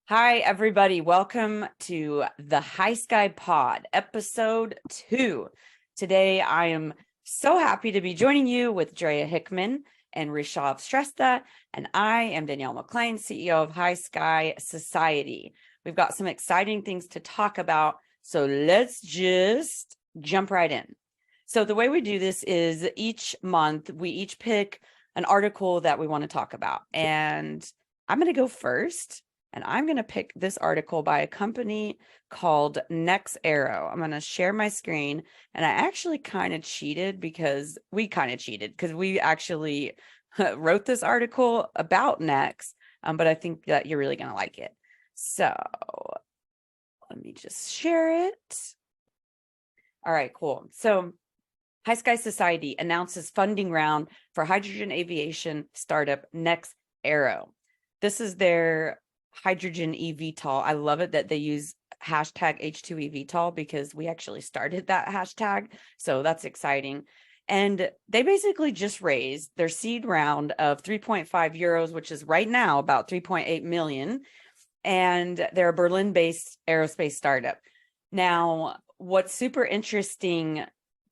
Hi, everybody. Welcome to the HYSKY Pod, episode 2. Today, I am so happy to be joining you with Drea Hickman and Rishav Shrestha, and I am Danielle McLean, CEO of HYSKY Society. We've got some exciting things to talk about, so let's just jump right in. So the way we do this is each month, we each pick an article that we want to talk about, and I'm going to go first. And I'm going to pick this article by a company called NEX Aero. I'm going to share my screen. And I actually kind of cheated because we actually wrote this article about NEX. But I think that you're really going to like it. So let me just share it. All right, cool. So HYSKY Society announces funding round for hydrogen aviation startup NEX Aero. This is their hydrogen eVTOL. I love it that they use hashtag H2eVTOL because we actually started that hashtag. So that's exciting. And they basically just raised their seed round of 3.5 euros, which is right now about 3.8 million. And they're a Berlin-based aerospace startup. Now, what's super interesting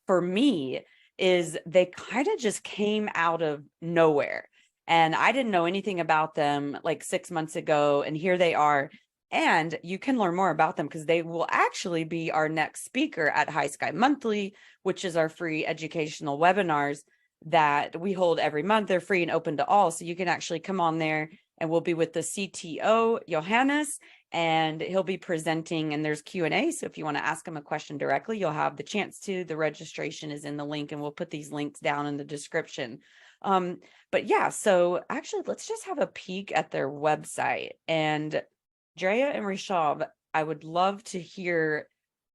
for me is they kind of just came out of nowhere. And I didn't know anything about them like 6 months ago. And here they are. And you can learn more about them because they will actually be our next speaker at HYSKY Monthly, which is our free educational webinars that we hold every month. They're free and open to all. So you can actually come on there, and we'll be with the CTO, Johannes, and he'll be presenting, and there's Q&A. So if you want to ask him a question directly, you'll have the chance to. The registration is in the link, and we'll put these links down in the description. But yeah, so actually let's just have a peek at their website. And Drea and Rishav, I would love to hear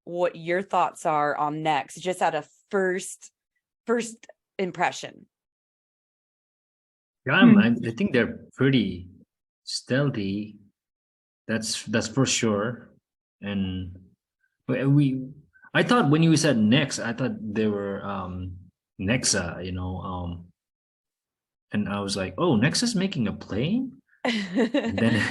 what your thoughts are on NEX, just at a first impression. Yeah, I think they're pretty stealthy. That's for sure. And I thought when you said Nex, I thought they were Nexa, and I was like, oh, Nexa's making a plane? And then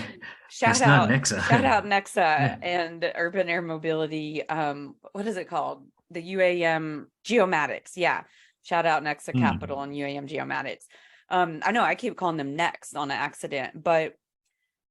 Shout that's not out Nexa. NEXA and Urban Air Mobility. What is it called? The UAM Geomatics. Yeah. Shout out NEXA Capital and UAM Geomatics. I know I keep calling them NEX on an accident, but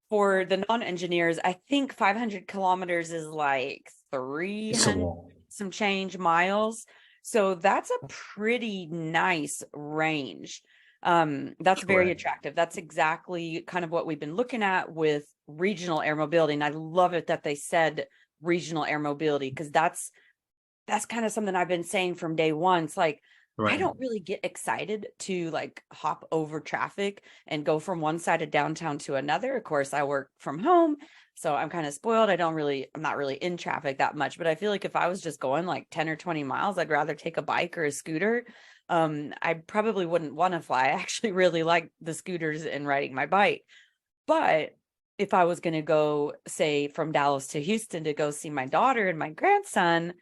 for the non-engineers, I think 500 kilometers is like 300 some change miles. So that's a pretty nice range. That's very attractive. That's exactly kind of what we've been looking at with regional air mobility. And I love it that they said regional air mobility, because that's kind of something I've been saying from day one. It's like, I don't really get excited to like hop over traffic and go from one side of downtown to another. Of course, I work from home, so I'm kind of spoiled. I'm not really in traffic that much, but I feel like if I was just going like 10 or 20 miles, I'd rather take a bike or a scooter. I probably wouldn't want to fly. I actually really like the scooters and riding my bike. But if I was going to go, say, from Dallas to Houston to go see my daughter and my grandson,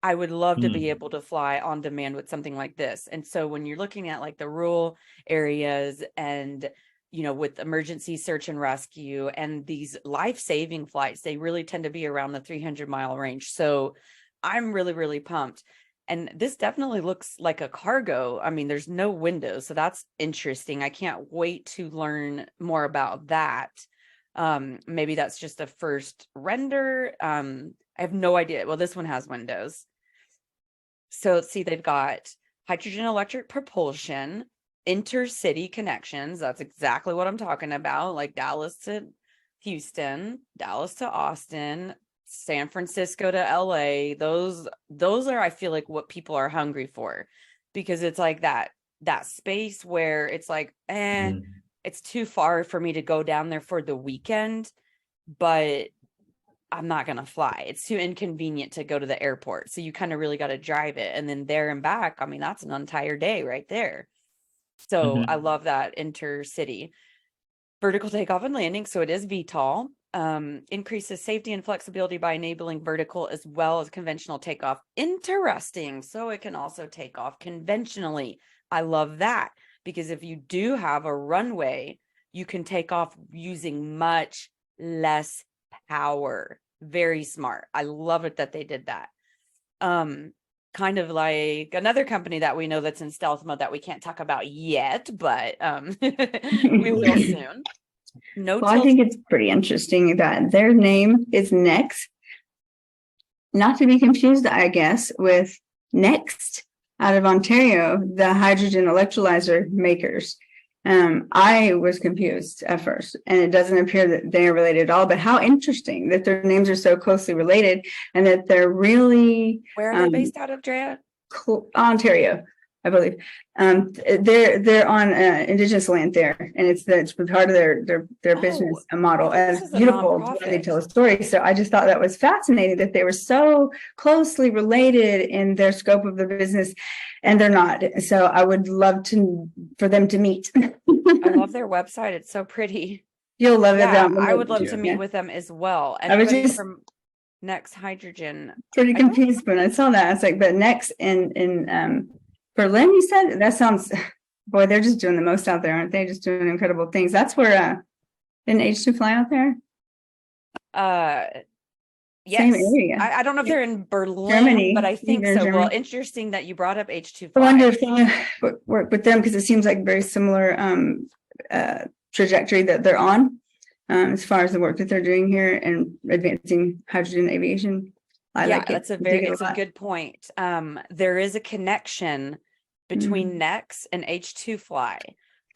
I would love to be able to fly on demand with something like this. And so when you're looking at like the rural areas and, with emergency search and rescue and these life-saving flights, they really tend to be around the 300-mile range. So I'm really, really pumped. And this definitely looks like a cargo. I mean, there's no windows, so that's interesting. I can't wait to learn more about that. Maybe that's just a first render. I have no idea. Well, this one has windows. So let's see, they've got hydrogen electric propulsion, intercity connections. That's exactly what I'm talking about. Like Dallas to Houston, Dallas to Austin, San Francisco to LA. Those are, I feel like, what people are hungry for, because it's like that space where it's like, it's too far for me to go down there for the weekend, but I'm not going to fly. It's too inconvenient to go to the airport. So you kind of really got to drive it. And then there and back, I mean, that's an entire day right there. So I love that intercity. Vertical takeoff and landing. So it is VTOL. Increases safety and flexibility by enabling vertical as well as conventional takeoff. Interesting. So it can also take off conventionally. I love that, because if you do have a runway, you can take off using much less power. Very smart. I love it that they did that. Kind of like another company that we know that's in stealth mode that we can't talk about yet, but we will soon. Well, I think it's pretty interesting that their name is NEX, not to be confused, I guess, with Next out of Ontario, the hydrogen electrolyzer makers. I was confused at first, and it doesn't appear that they are related at all, but how interesting that their names are so closely related and that they're really... Where are they based out of, Drea? Ontario, I believe. They're on Indigenous land there, and it's part of their business model. As beautiful the way they tell a story. So I just thought that was fascinating that they were so closely related in their scope of the business, and they're not. So I would love for them to meet. I love their website. It's so pretty. You'll love it. I would love to meet with them as well. Anybody from NEX Hydrogen? Pretty confused when I saw that. I was like, but NEX in Berlin, you said? That sounds, boy, they're just doing the most out there, aren't they? Just doing incredible things. That's where didn't H2 fly out there? Yes. Same area. I don't know if they're in Berlin, Germany, but I think so. Germany. Well, interesting that you brought up H2 I wonder if they work with them, because it seems like very similar trajectory that they're on as far as the work that they're doing here and advancing hydrogen aviation. That's it's a good point. There is a connection between NEX and H2 Fly.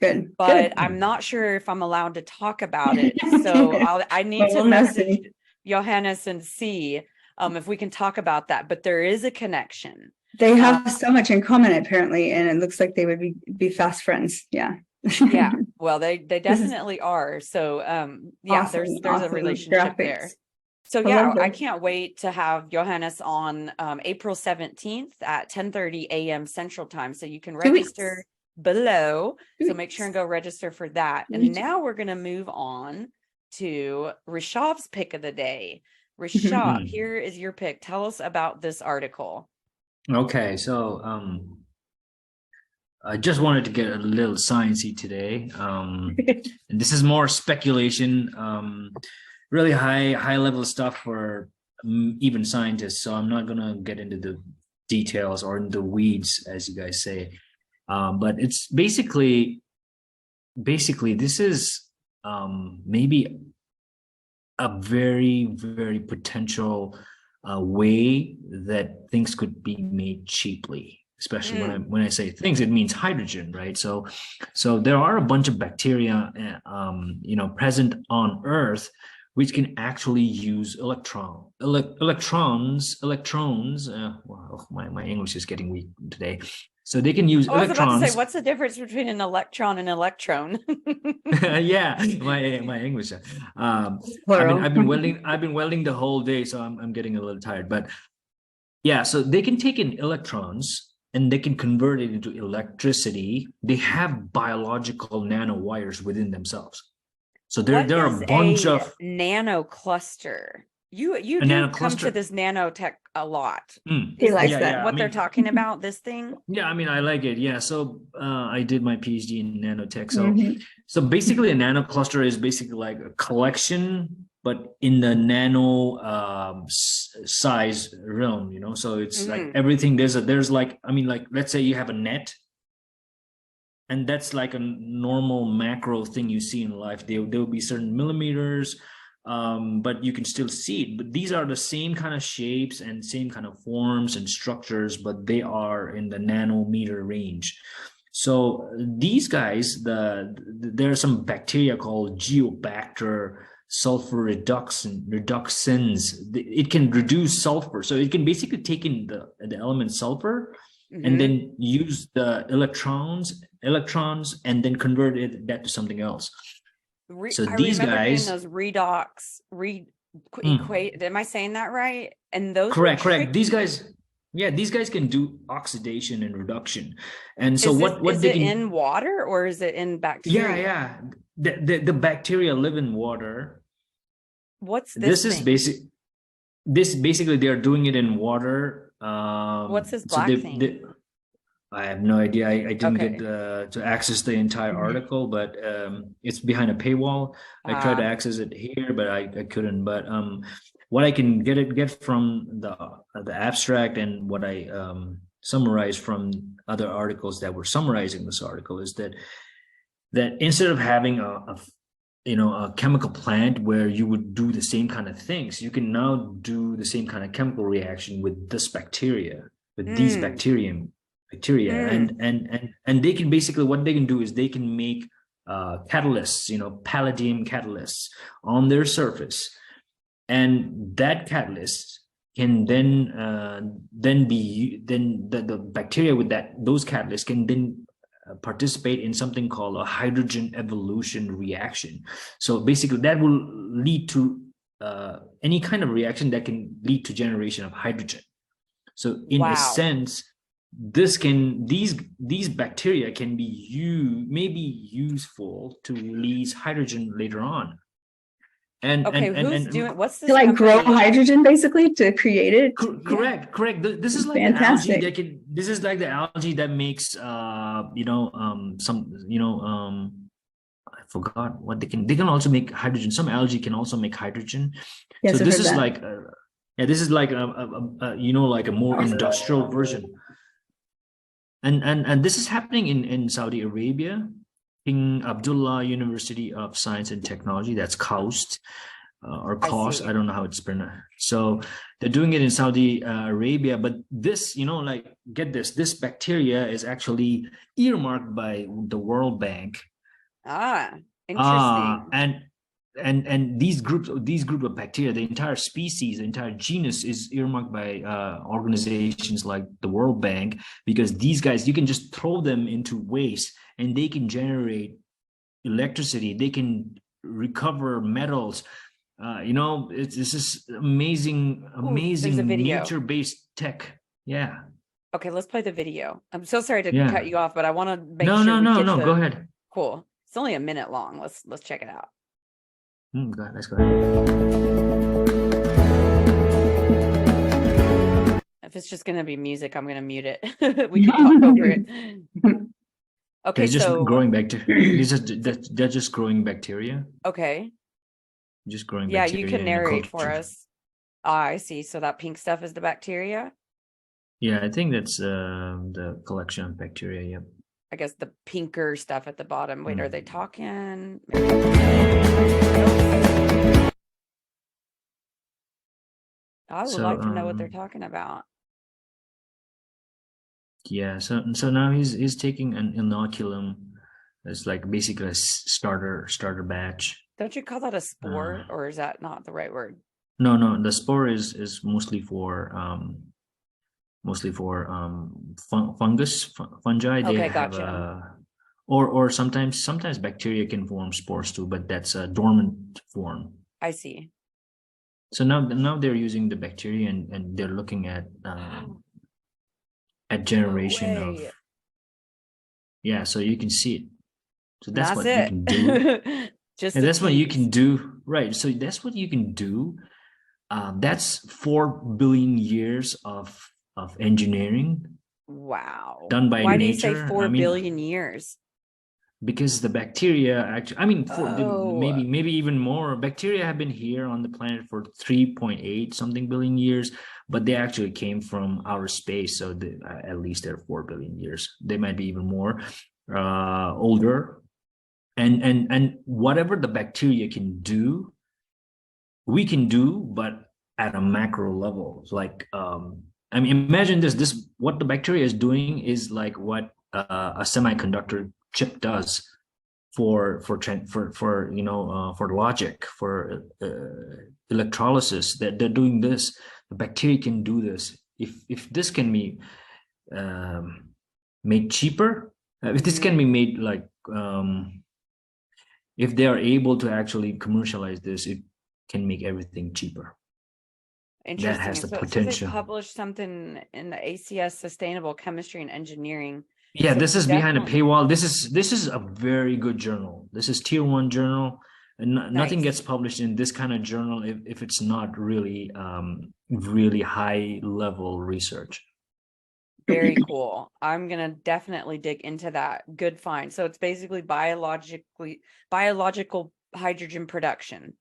Good. But I'm not sure if I'm allowed to talk about it. So I need to message Johannes and see if we can talk about that. But there is a connection. They have so much in common, apparently, and it looks like they would be fast friends. Yeah. Yeah. Well, they definitely are. So awesome, there's a relationship there. So I can't wait to have Johannes on April 17th at 10:30 a.m. Central Time. So you can register below. So make sure and go register for that. And now we're going to move on to Rishav's pick of the day. Rishav, here is your pick. Tell us about this article. Okay, so I just wanted to get a little sciencey today. And this is more speculation. Really high level stuff for even scientists. So I'm not gonna get into the details or in the weeds, as you guys say. But it's basically this is maybe a very, very potential way that things could be made cheaply. Especially when I say things, it means hydrogen, right? So there are a bunch of bacteria, present on Earth, which can actually use electrons. Wow, my English is getting weak today. So they can use electrons. I was about to say, what's the difference between an electron and an electron? Yeah, my English. I've been welding the whole day, so I'm getting a little tired. But yeah, so they can take in electrons and they can convert it into electricity. They have biological nanowires within themselves. So there are a bunch of nano cluster. You do come to this nanotech a lot. He likes that. What they're talking about, this thing? Yeah, I like it. Yeah, so I did my PhD in nanotech. So basically, a nano cluster is basically like a collection, but in the nano size realm. So it's like everything. There's like let's say you have a net. And that's like a normal macro thing you see in life. There will be certain millimeters, but you can still see it. But these are the same kind of shapes and same kind of forms and structures, but they are in the nanometer range. So these guys, there are some bacteria called Geobacter sulfur reducens. It can reduce sulfur. So it can basically take in the element sulfur and then use the electrons and then convert that to something else. So these guys, those redox equate. Am I saying that right? And those correct. These guys can do oxidation and reduction. And so is it in water or is it in bacteria? Yeah. The bacteria live in water. What's this? This basically they're doing it in water. What's this black thing? I have no idea. I didn't Okay. get to access the entire article, but it's behind a paywall. I tried to access it here, but I couldn't. But what I can get from the abstract and what I summarized from other articles that were summarizing this article is that instead of having a chemical plant where you would do the same kind of things, you can now do the same kind of chemical reaction with this bacteria, with these bacteria, and they can basically, what they can do is they can make catalysts, palladium catalysts on their surface, and that catalyst can then the bacteria with those catalysts can then participate in something called a hydrogen evolution reaction. So basically that will lead to any kind of reaction that can lead to generation of hydrogen. So in a sense, these bacteria can be maybe useful to release hydrogen later on. And who's doing, what's this to like grow company? hydrogen basically to create it? Correct. This is like Fantastic. the algae this is like the algae that makes I forgot what they can also make hydrogen. Some algae can also make hydrogen. Yes, So this is like this is like like a more industrial version. And this is happening in Saudi Arabia. King Abdullah University of Science and Technology, that's KAUST or KAUST, I don't know how it's pronounced. So they're doing it in Saudi Arabia, but this, like, get this bacteria is actually earmarked by the World Bank. Interesting. And these group of bacteria, the entire species, the entire genus is earmarked by organizations like the World Bank, because these guys, you can just throw them into waste and they can generate electricity, they can recover metals. This is amazing nature-based tech. Yeah. Okay, let's play the video. I'm so sorry to cut you off, but I want to make sure. No, go ahead. Cool. It's only a minute long. Let's check it out. Let's go ahead. If it's just gonna be music, I'm gonna mute it. We can talk over it. Okay, just growing bacteria. They're just growing bacteria. Okay. Just growing bacteria. Yeah, you can narrate for us. I see. So that pink stuff is the bacteria? Yeah, I think that's the collection of bacteria. Yep. I guess the pinker stuff at the bottom. Wait, are they talking? I would like to know what they're talking about. Yeah, so now he's taking an inoculum. It's like basically a starter batch. Don't you call that a spore, or is that not the right word? No, the spore is mostly for fungi. They Okay, have gotcha. or sometimes bacteria can form spores too, but that's a dormant form. I see. So now they're using the bacteria and they're looking at generation of so you can see it. So that's what you can do. That's what you can do, right? So that's what you can do. That's 4 billion years of engineering. Wow. Done by nature. Why do you say 4 billion years? Because the bacteria actually, maybe even more. Bacteria have been here on the planet for 3.8 something billion years, but they actually came from outer space. So at least they're 4 billion years. They might be even more older. And whatever the bacteria can do, we can do, but at a macro level. like, imagine this, what the bacteria is doing is like what a semiconductor chip does for logic, for electrolysis. That they're doing this. The bacteria can do this. If this can be made cheaper, if this can be made like if they are able to actually commercialize this, it can make everything cheaper. Interesting. That has the so potential. They published something in the ACS Sustainable Chemistry and Engineering. Yeah, so this is behind a paywall. This is a very good journal. This is tier 1 journal, and nothing gets published in this kind of journal if it's not really really high level research. Very cool. I'm gonna definitely dig into that. Good find. So it's basically biological hydrogen production.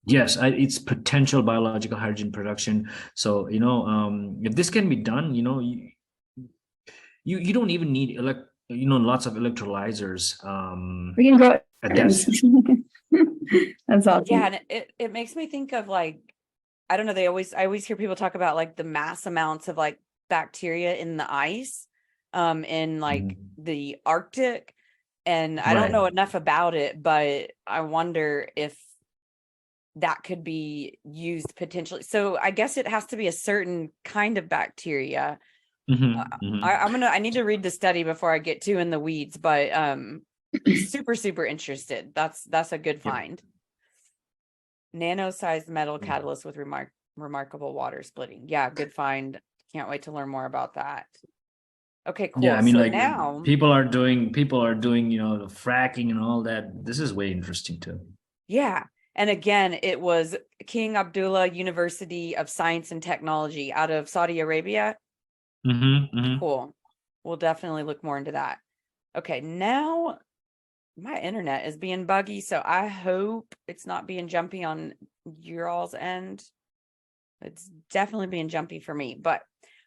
Yes, it's potential biological hydrogen production. So, if this can be done, you don't even need lots of electrolyzers. We can grow At that That's awesome. Yeah, and it makes me think of like, I don't know, I always hear people talk about like the mass amounts of like bacteria in the ice in like the Arctic, and I don't know enough about it, but I wonder if that could be used potentially. So I guess it has to be a certain kind of bacteria. I need to read the study before I get too in the weeds, but super interested. That's a good find. Nano-sized metal catalyst with remarkable water splitting. Yeah, good find. Can't wait to learn more about that. Okay, cool. Yeah, I mean, so like now people are doing, the fracking and all that. This is way interesting too. Yeah. And again, it was King Abdullah University of Science and Technology out of Saudi Arabia. Cool. We'll definitely look more into that. Okay, now my internet is being buggy, so I hope it's not being jumpy on your all's end. It's definitely being jumpy for me, but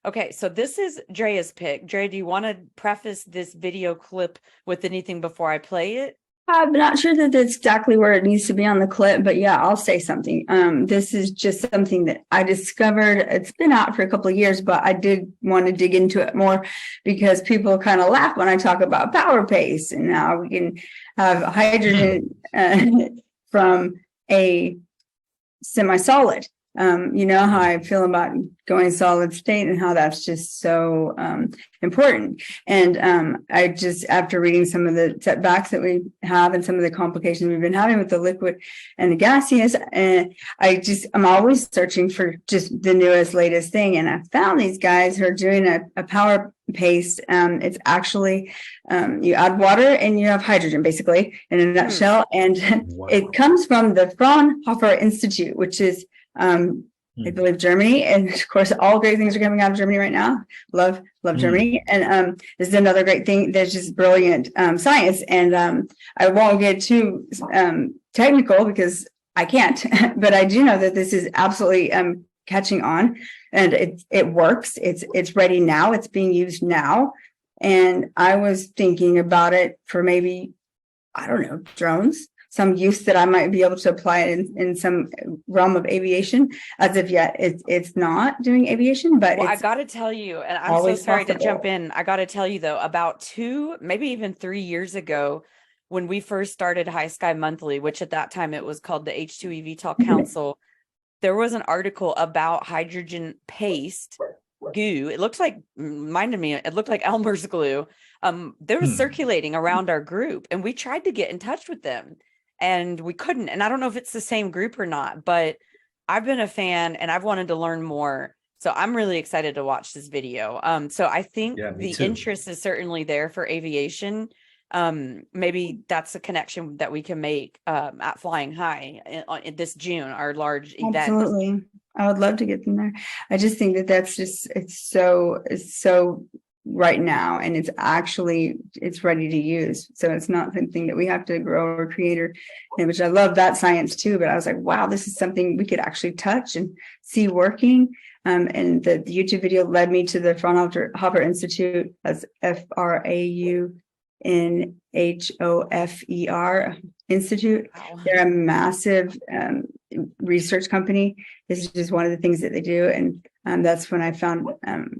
okay, so this is Drea's pick. Drea, do you want to preface this video clip with anything before I play it? I'm not sure that that's exactly where it needs to be on the clip, but yeah, I'll say something. This is just something that I discovered. It's been out for a couple of years, but I did want to dig into it more because people kind of laugh when I talk about power paste and how we can have hydrogen from a semi-solid. You know how I feel about going solid state and how that's just so important. And I just, after reading some of the setbacks that we have and some of the complications we've been having with the liquid and the gaseous, and I'm always searching for just the newest, latest thing. And I found these guys who are doing a power paste. It's actually, you add water and you have hydrogen, basically, in a nutshell. And it comes from the Fraunhofer Institute, which is I believe Germany, and of course all great things are coming out of Germany right now. Love Germany. And this is another great thing. There's just brilliant science, and I won't get too technical because I can't, but I do know that this is absolutely catching on, and it works. It's ready now. It's being used now, and I was thinking about it for maybe, I don't know, drones. Some use that I might be able to apply it in some realm of aviation. As of yet, it's not doing aviation, but I got to tell you, and I'm so sorry to jump in. I got to tell you though, about 2, maybe even 3 years ago, when we first started HYSKY Monthly, which at that time it was called the H2E VTOL Council, there was an article about hydrogen paste goo. It looked like Elmer's glue. They were circulating around our group, and we tried to get in touch with them. And we couldn't. And I don't know if it's the same group or not, but I've been a fan and I've wanted to learn more. So I'm really excited to watch this video. So I think the interest is certainly there for aviation. Maybe that's a connection that we can make at Flying High in this June, our large event. Absolutely. I would love to get them there. I just think that that's just, it's so right now, and it's ready to use. So it's not something that we have to grow or create, which I love that science too, but I was like, wow, this is something we could actually touch and see working. And the YouTube video led me to the Fraunhofer Institute, as FRAUNHOFER Institute. Wow. They're a massive research company. This is just one of the things that they do, and that's when I found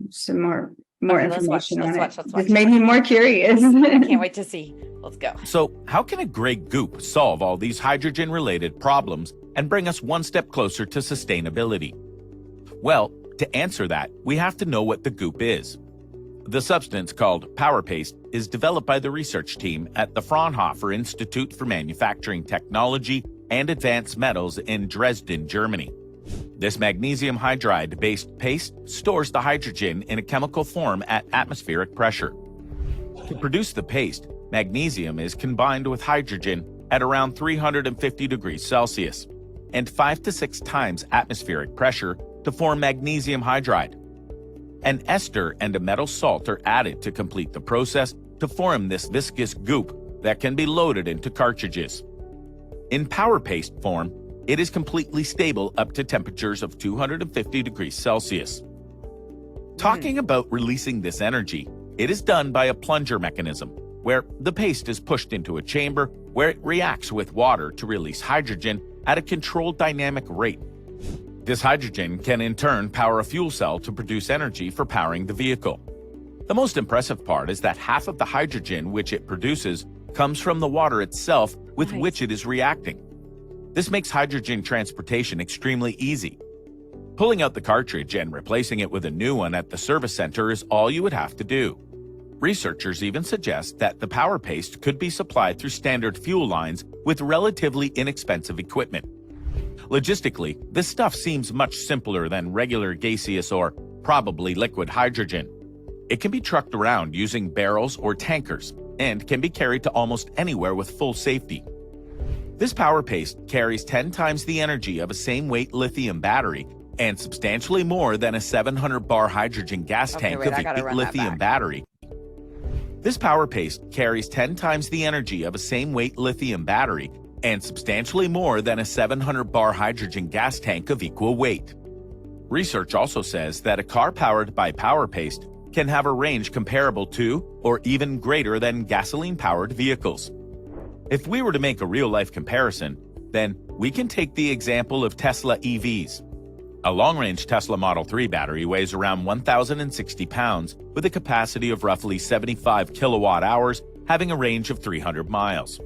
some more information on it. This made me more curious. I can't wait to see. Let's go. So how can a gray goop solve all these hydrogen-related problems and bring us one step closer to sustainability? Well, to answer that, we have to know what the goop is. The substance, called power paste, is developed by the research team at the Fraunhofer Institute for Manufacturing Technology and Advanced Metals in Dresden, Germany. This magnesium hydride-based paste stores the hydrogen in a chemical form at atmospheric pressure. To produce the paste, magnesium is combined with hydrogen at around 350 degrees Celsius and 5 to 6 times atmospheric pressure to form magnesium hydride. An ester and a metal salt are added to complete the process to form this viscous goop that can be loaded into cartridges. In powder paste form, it is completely stable up to temperatures of 250 degrees Celsius. Talking about releasing this energy, it is done by a plunger mechanism, where the paste is pushed into a chamber where it reacts with water to release hydrogen at a controlled dynamic rate. This hydrogen can in turn power a fuel cell to produce energy for powering the vehicle. The most impressive part is that half of the hydrogen which it produces comes from the water itself with which it is reacting. This makes hydrogen transportation extremely easy. Pulling out the cartridge and replacing it with a new one at the service center is all you would have to do. Researchers even suggest that the powder paste could be supplied through standard fuel lines with relatively inexpensive equipment. Logistically, this stuff seems much simpler than regular gaseous or probably liquid hydrogen. It can be trucked around using barrels or tankers and can be carried to almost anywhere with full safety. This powder paste carries 10 times the energy of a same-weight lithium battery and substantially more than a 700 bar hydrogen gas tank of a lithium battery. This powder paste carries 10 times the energy of a same-weight lithium battery and substantially more than a 700 bar hydrogen gas tank of equal weight. Research also says that a car powered by powder paste can have a range comparable to or even greater than gasoline-powered vehicles. If we were to make a real-life comparison, then we can take the example of Tesla EVs. A long-range Tesla Model 3 battery weighs around 1,060 pounds with a capacity of roughly 75 kilowatt-hours, having a range of 300 miles.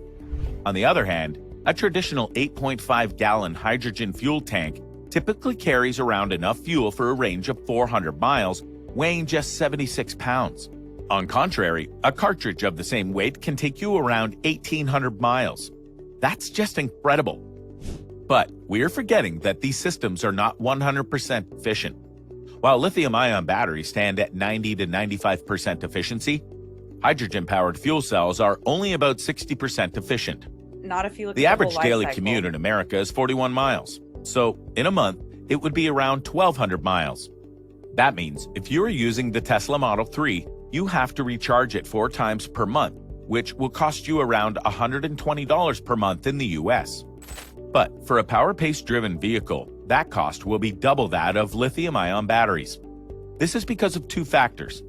On the other hand, a traditional 8.5-gallon hydrogen fuel tank typically carries around enough fuel for a range of 400 miles, weighing just 76 pounds. On contrary, a cartridge of the same weight can take you around 1,800 miles. That's just incredible. But we're forgetting that these systems are not 100% efficient. While lithium-ion batteries stand at 90 to 95% efficiency, hydrogen-powered fuel cells are only about 60% efficient. Not if you look the at average daily commute in America is 41 miles. So, in a month, it would be around 1,200 miles. That means if you are using the Tesla Model 3, you have to recharge it 4 times per month, which will cost you around $120 per month in the US. But for a powder paste-driven vehicle, that cost will be double that of lithium-ion batteries. This is because of 2 factors.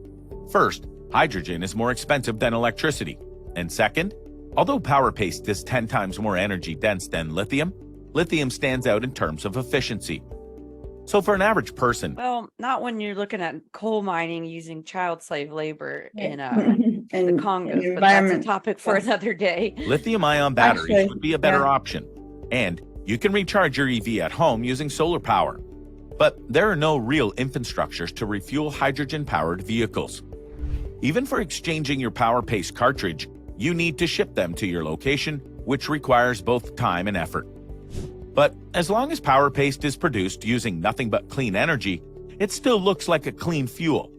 First, hydrogen is more expensive than electricity. And second, although powder paste is 10 times more energy dense than lithium, lithium stands out in terms of efficiency. So for an average person... Well, not when you're looking at coal mining using child slave labor in and the Congo, but that's a environment. topic for another day. Lithium-ion batteries would be a better option. And you can recharge your EV at home using solar power. But there are no real infrastructures to refuel hydrogen-powered vehicles. Even for exchanging your powder paste cartridge, you need to ship them to your location, which requires both time and effort. But as long as powder paste is produced using nothing but clean energy, it still looks like a clean fuel.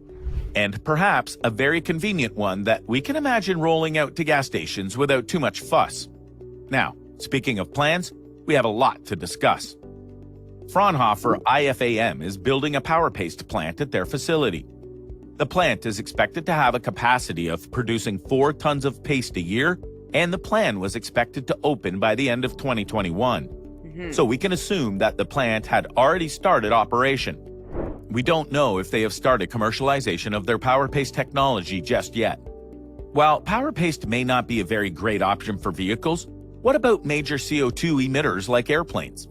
And perhaps a very convenient one that we can imagine rolling out to gas stations without too much fuss. Now, speaking of plans, we have a lot to discuss. Fraunhofer IFAM is building a powder paste plant at their facility. The plant is expected to have a capacity of producing 4 tons of paste a year, and the plan was expected to open by the end of 2021. So we can assume that the plant had already started operation. We don't know if they have started commercialization of their powder paste technology just yet. While powder paste may not be a very great option for vehicles, what about major CO2 emitters like airplanes?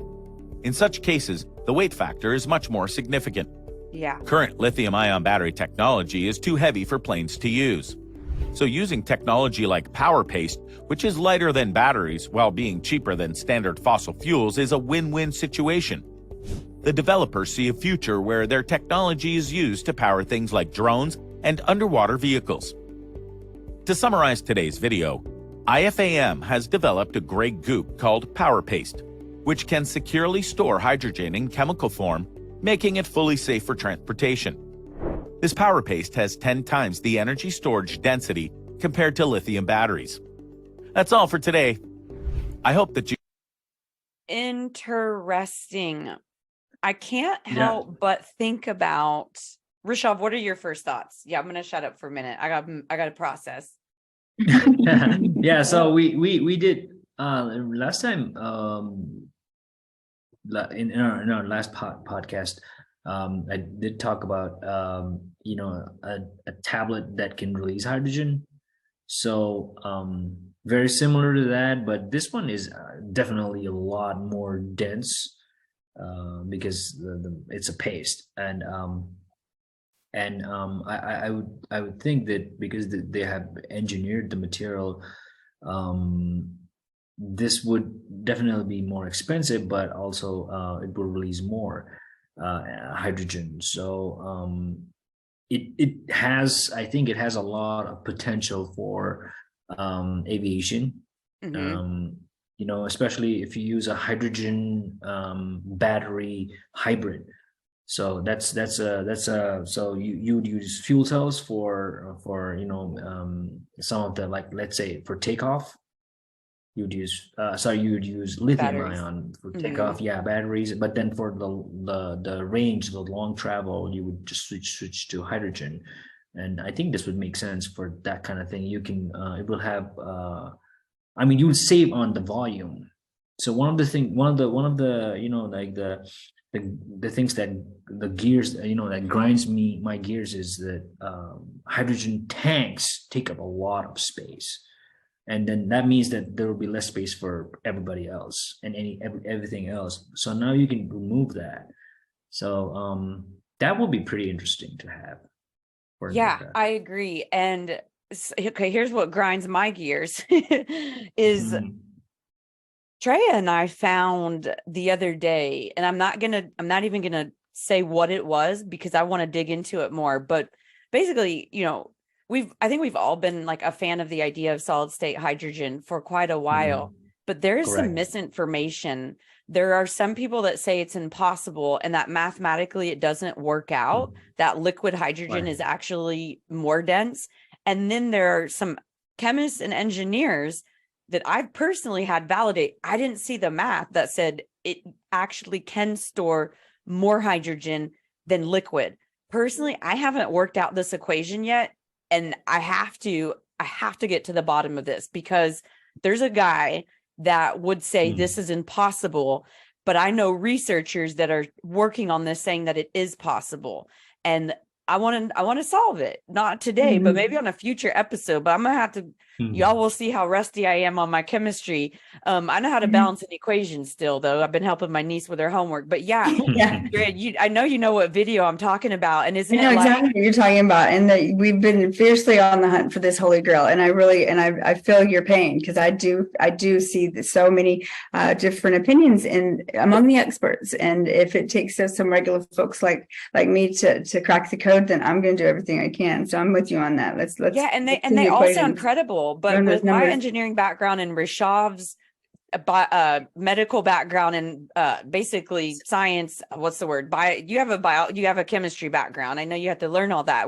In such cases, the weight factor is much more significant. Yeah. Current lithium-ion battery technology is too heavy for planes to use. So using technology like powder paste, which is lighter than batteries while being cheaper than standard fossil fuels, is a win-win situation. The developers see a future where their technology is used to power things like drones and underwater vehicles. To summarize today's video, IFAM has developed a gray goop called powder paste, which can securely store hydrogen in chemical form, making it fully safe for transportation. This powder paste has 10 times the energy storage density compared to lithium batteries. That's all for today. I hope that you... Interesting. I can't help but think about Rishav, what are your first thoughts? Yeah, I'm gonna shut up for a minute. I got to process. Yeah, so we did last time in our last podcast, I did talk about a tablet that can release hydrogen. So very similar to that, but this one is definitely a lot more dense because it's a paste, and I would think that because they have engineered the material, this would definitely be more expensive, but also it will release more hydrogen. So it has, I think it has a lot of potential for aviation. Especially if you use a hydrogen battery hybrid. So that's so you would use fuel cells for some of the, like, let's say for takeoff. You would use lithium Batteries. ion for takeoff, batteries. But then for the range, the long travel, you would just switch to hydrogen. And I think this would make sense for that kind of thing. You can it will have you would save on the volume. So one of the like the things that the gears that grinds my gears is that hydrogen tanks take up a lot of space. And then that means that there will be less space for everybody else and everything else. So now you can remove that. So that will be pretty interesting to have. Yeah, I agree. And okay, here's what grinds my gears is Drea and I found the other day, and I'm not even gonna say what it was because I want to dig into it more. But basically, I think we've all been like a fan of the idea of solid state hydrogen for quite a while, but there is some misinformation. There are some people that say it's impossible and that mathematically it doesn't work out, that liquid hydrogen is actually more dense. And then there are some chemists and engineers that I've personally had validate. I didn't see the math that said it actually can store more hydrogen than liquid. Personally, I haven't worked out this equation yet. And I have to get to the bottom of this because there's a guy that would say this is impossible, but I know researchers that are working on this saying that it is possible. And I want to solve it, not today, but maybe on a future episode. But I'm gonna have to. Y'all will see how rusty I am on my chemistry. I know how to balance an equation still, though. I've been helping my niece with her homework. But yeah, I know you know what video I'm talking about, and isn't I know it exactly what you're talking about, and that we've been fiercely on the hunt for this holy grail. And I feel your pain because I do see so many different opinions among the experts. And if it takes some regular folks like me to crack the code, then I'm going to do everything I can. So I'm with you on that. Let's and they all sound credible. But with my engineering background and Rishav's medical background and basically science, what's the word? You have a chemistry background. I know you have to learn all that.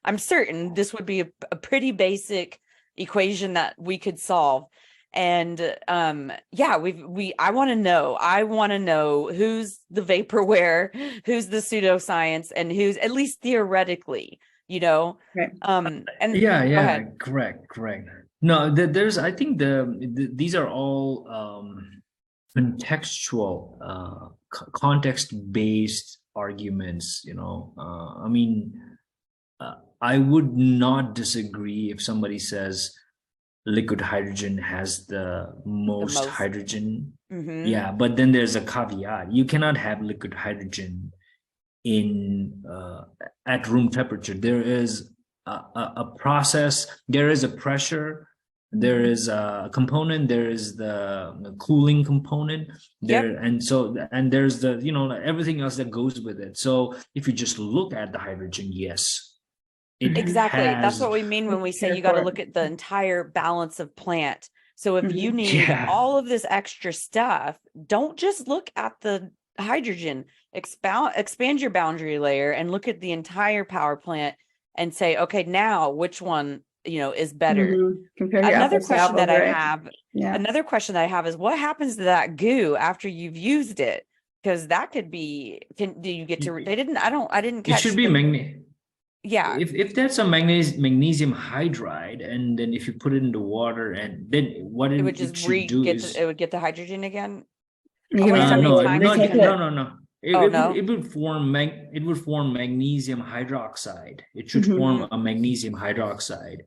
I'm certain this would be a pretty basic equation that we could solve. And I want to know who's the vaporware, who's the pseudoscience, and who's at least theoretically, Right. And correct. No, there's, I think these are all contextual, context-based arguments. I would not disagree if somebody says liquid hydrogen has the most hydrogen. Yeah, but then there's a caveat. You cannot have liquid hydrogen at room temperature. There is a process, there is a pressure, there is a component, there is the cooling component there, and there's the everything else that goes with it. So if you just look at the hydrogen, yes, exactly, that's what we mean when we say you got to look at the entire balance of plant. So if you need all of this extra stuff, don't just look at the hydrogen. Expand your boundary layer and look at the entire power plant and say, okay, now which one is better. Another question that I have is what happens to that goo after you've used it? Because that could be, do you get to? I didn't catch. It should be Yeah, if that's a magnesium hydride, and then if you put it in the water, and then what it it, would it just should do get is it would get the hydrogen again. You I can wonder how make many no, times not you recycle can. it. no. Oh, no? It would form magnesium hydroxide. It should Mhm. form a magnesium hydroxide.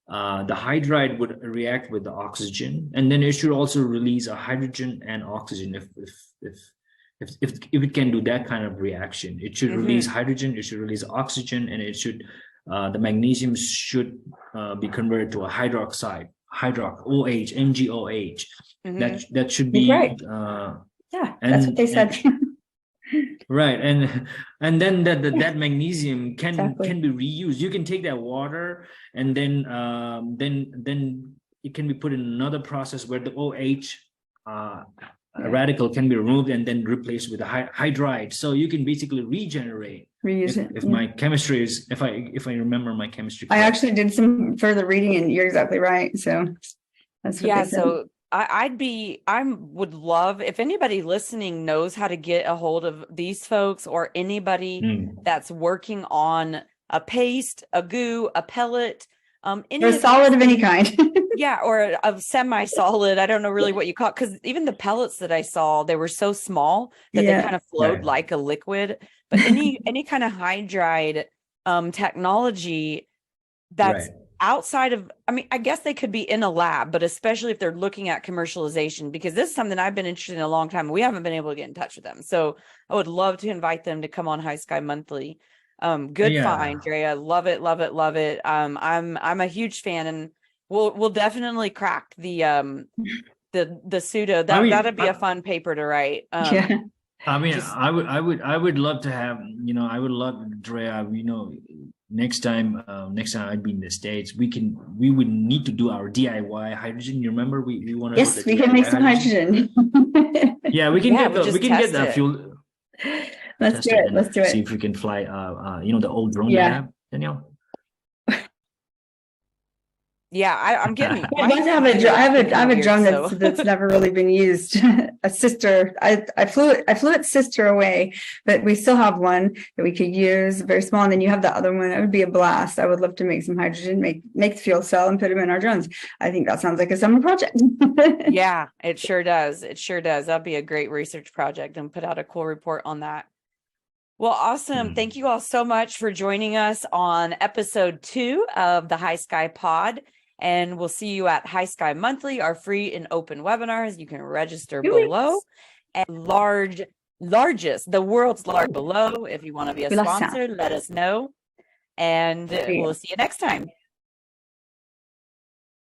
The hydride would react with the oxygen, and then it should also release a hydrogen and oxygen. If it can do that kind of reaction, it should release hydrogen, it should release oxygen, and it should the magnesium should be converted to a hydroxide, OH, MgOH. That should be Right. Yeah, that's what they said. right, and then that magnesium Exactly. can be reused. You can take that water, and then it can be put in another process where the OH radical can be removed and then replaced with a hydride. So you can basically regenerate. Reuse it. If Yeah. my chemistry is, if I remember my chemistry I correct. actually did some further reading, and you're exactly right. So that's what Yeah, they said. so I would love if anybody listening knows how to get a hold of these folks, or anybody that's working on a paste, a goo, a pellet, any Or of a solid these of any things. kind. Yeah, or a semi-solid. I don't know really what you call it, because even the pellets that I saw, they were so small that they Yeah. kind of flowed Right. like a liquid. But any kind of hydride technology that's Right. outside of, I mean, I guess they could be in a lab, but especially if they're looking at commercialization, because this is something I've been interested in a long time. We haven't been able to get in touch with them. So I would love to invite them to come on HYSKY Monthly. Good Yeah. find, Drea. Love it, love it, love it. I'm a huge fan, and we'll definitely crack the pseudo. That'd be a fun paper to write. Yeah. I mean, just- I would love to have, I would love, Drea, next time I'd be in the States, we would need to do our DIY hydrogen. You remember we want to Yes, we can make some hydrogen. Yeah, we can Yeah, get we'll just get test that it. fuel. Let's test do it. and Let's do see it. if we can fly the old drone Yeah. they have, Danielle. yeah, I'm getting. I'd like to have I have a drone that's never really been used. A sister, I flew its sister away, but we still have one that we could use, very small. And then you have the other one. It would be a blast. I would love to make some hydrogen, make the fuel cell, and put them in our drones. I think that sounds like a summer project. Yeah, it sure does. It sure does. That'd be a great research project, and put out a cool report on that. Well, awesome. Thank you all so much for joining us on episode 2 of the HYSKY Pod. And we'll see you at HYSKY Monthly, our free and open webinars. You can register below. And the world's largest below. If you want to be a sponsor, let us know. And we'll see you next time.